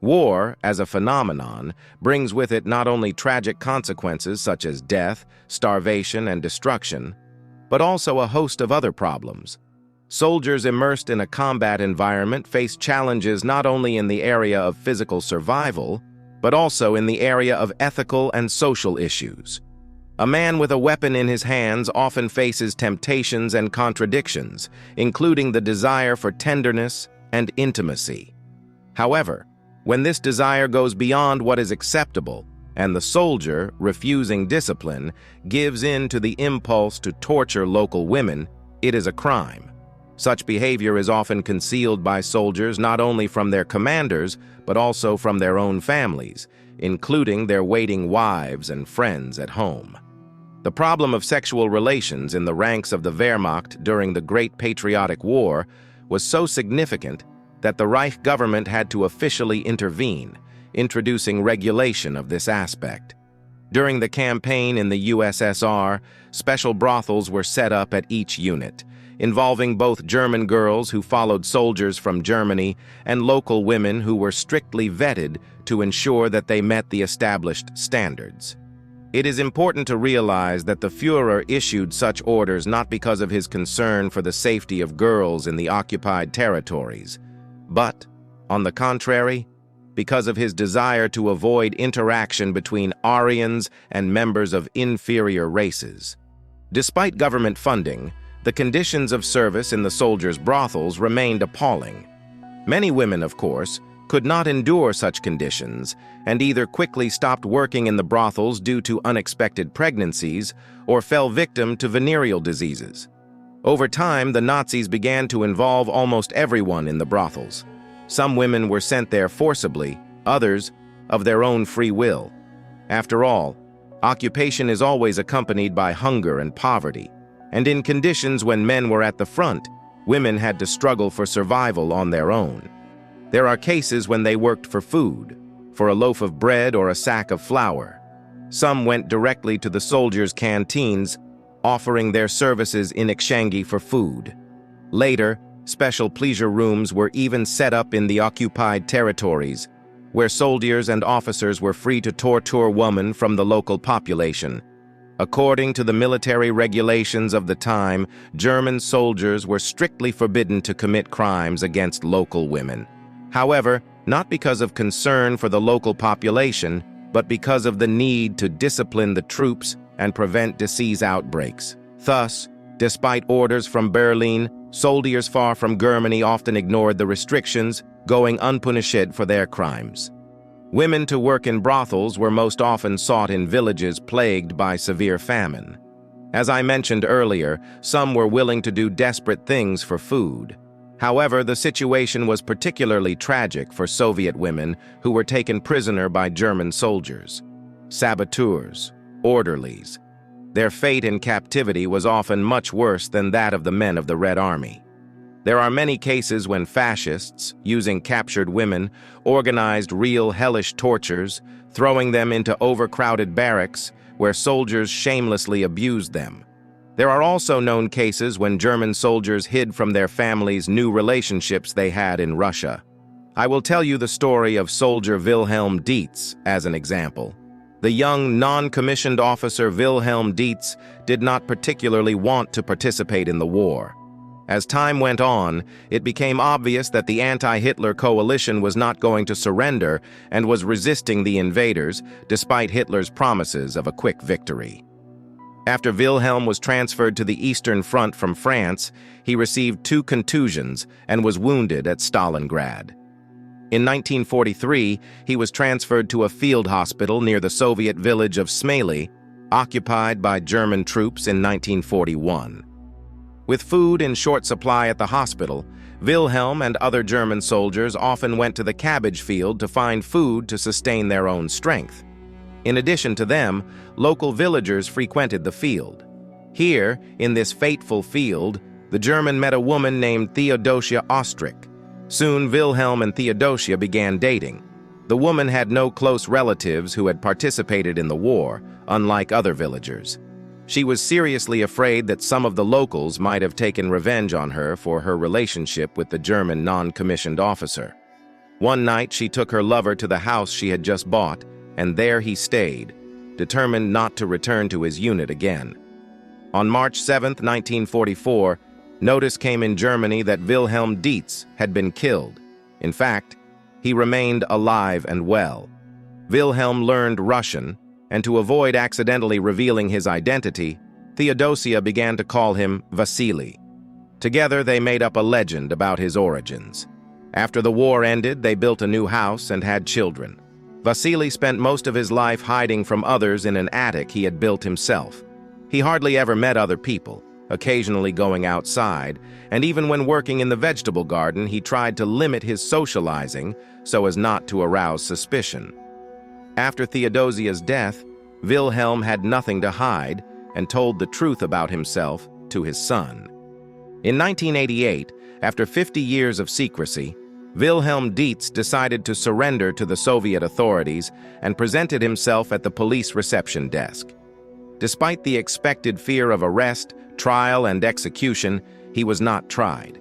War, as a phenomenon, brings with it not only tragic consequences such as death, starvation, and destruction, but also a host of other problems. Soldiers immersed in a combat environment face challenges not only in the area of physical survival, but also in the area of ethical and social issues. A man with a weapon in his hands often faces temptations and contradictions, including the desire for tenderness and intimacy. However, when this desire goes beyond what is acceptable, and the soldier, refusing discipline, gives in to the impulse to torture local women, it is a crime. Such behavior is often concealed by soldiers not only from their commanders, but also from their own families, including their waiting wives and friends at home. The problem of sexual relations in the ranks of the Wehrmacht during the Great Patriotic War was so significant that the Reich government had to officially intervene, introducing regulation of this aspect. During the campaign in the USSR, special brothels were set up at each unit, involving both German girls who followed soldiers from Germany and local women who were strictly vetted to ensure that they met the established standards. It is important to realize that the Führer issued such orders not because of his concern for the safety of girls in the occupied territories, but, on the contrary, because of his desire to avoid interaction between Aryans and members of inferior races. Despite government funding, the conditions of service in the soldiers' brothels remained appalling. Many women, of course, could not endure such conditions and either quickly stopped working in the brothels due to unexpected pregnancies or fell victim to venereal diseases. Over time, the Nazis began to involve almost everyone in the brothels. Some women were sent there forcibly, others of their own free will. After all, occupation is always accompanied by hunger and poverty, and in conditions when men were at the front, women had to struggle for survival on their own. There are cases when they worked for food, for a loaf of bread or a sack of flour. Some went directly to the soldiers' canteens, offering their services in exchange for food. Later, special pleasure rooms were even set up in the occupied territories, where soldiers and officers were free to torture women from the local population. According to the military regulations of the time, German soldiers were strictly forbidden to commit crimes against local women. However, not because of concern for the local population, but because of the need to discipline the troops and prevent disease outbreaks. Thus, despite orders from Berlin, soldiers far from Germany often ignored the restrictions, going unpunished for their crimes. Women to work in brothels were most often sought in villages plagued by severe famine. As I mentioned earlier, some were willing to do desperate things for food. However, the situation was particularly tragic for Soviet women who were taken prisoner by German soldiers. Saboteurs, orderlies. Their fate in captivity was often much worse than that of the men of the Red Army. There are many cases when fascists, using captured women, organized real hellish tortures, throwing them into overcrowded barracks where soldiers shamelessly abused them. There are also known cases when German soldiers hid from their families new relationships they had in Russia. I will tell you the story of soldier Wilhelm Deetz as an example. The young, non-commissioned officer Wilhelm Deetz did not particularly want to participate in the war. As time went on, it became obvious that the anti-Hitler coalition was not going to surrender and was resisting the invaders, despite Hitler's promises of a quick victory. After Wilhelm was transferred to the Eastern Front from France, he received 2 contusions and was wounded at Stalingrad. In 1943, he was transferred to a field hospital near the Soviet village of Smely, occupied by German troops in 1941. With food in short supply at the hospital, Wilhelm and other German soldiers often went to the cabbage field to find food to sustain their own strength. In addition to them, local villagers frequented the field. Here, in this fateful field, the German met a woman named Theodosia Ostrich. Soon, Wilhelm and Theodosia began dating. The woman had no close relatives who had participated in the war, unlike other villagers. She was seriously afraid that some of the locals might have taken revenge on her for her relationship with the German non-commissioned officer. One night, she took her lover to the house she had just bought, and there he stayed, determined not to return to his unit again. On March 7, 1944, notice came in Germany that Wilhelm Deetz had been killed. In fact, he remained alive and well. Wilhelm learned Russian, and to avoid accidentally revealing his identity, Theodosia began to call him Vasily. Together, they made up a legend about his origins. After the war ended, they built a new house and had children. Vasily spent most of his life hiding from others in an attic he had built himself. He hardly ever met other people, occasionally going outside, and even when working in the vegetable garden, he tried to limit his socializing so as not to arouse suspicion. After Theodosia's death, Wilhelm had nothing to hide and told the truth about himself to his son. In 1988, after 50 years of secrecy, Wilhelm Deetz decided to surrender to the Soviet authorities and presented himself at the police reception desk. Despite the expected fear of arrest, trial, and execution, he was not tried.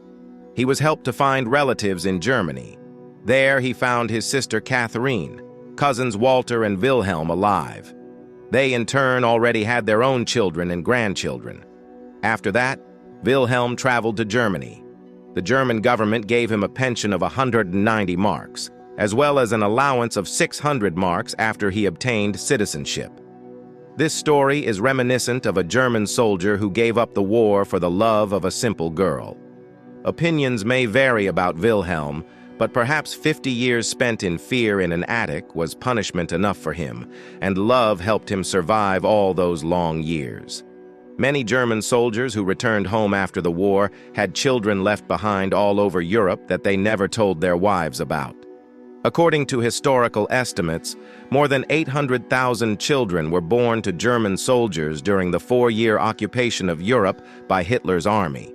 He was helped to find relatives in Germany. There he found his sister Catherine, cousins Walter and Wilhelm alive. They, in turn, already had their own children and grandchildren. After that, Wilhelm traveled to Germany. The German government gave him a pension of 190 marks, as well as an allowance of 600 marks after he obtained citizenship. This story is reminiscent of a German soldier who gave up the war for the love of a simple girl. Opinions may vary about Wilhelm, but perhaps 50 years spent in fear in an attic was punishment enough for him, and love helped him survive all those long years. Many German soldiers who returned home after the war had children left behind all over Europe that they never told their wives about. According to historical estimates, more than 800,000 children were born to German soldiers during the 4-year occupation of Europe by Hitler's army.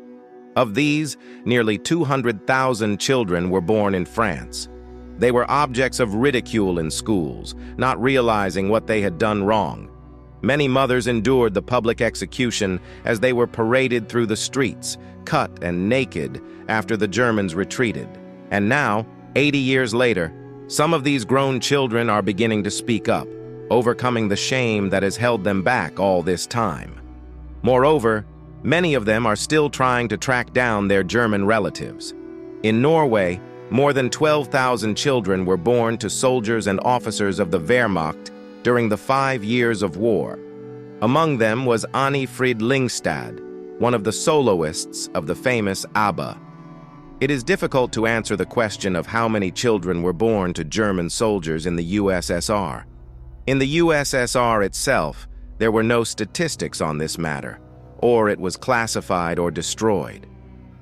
Of these, nearly 200,000 children were born in France. They were objects of ridicule in schools, not realizing what they had done wrong. Many mothers endured the public execution as they were paraded through the streets, cut and naked, after the Germans retreated. And now, 80 years later, some of these grown children are beginning to speak up, overcoming the shame that has held them back all this time. Moreover, many of them are still trying to track down their German relatives. In Norway, more than 12,000 children were born to soldiers and officers of the Wehrmacht during the 5 years of war. Among them was Annie Frid Lyngstad, one of the soloists of the famous ABBA. It is difficult to answer the question of how many children were born to German soldiers in the USSR. In the USSR itself, there were no statistics on this matter, or it was classified or destroyed.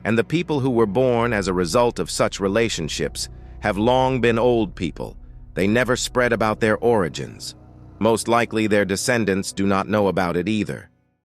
And the people who were born as a result of such relationships have long been old people. They never spread about their origins. Most likely their descendants do not know about it either.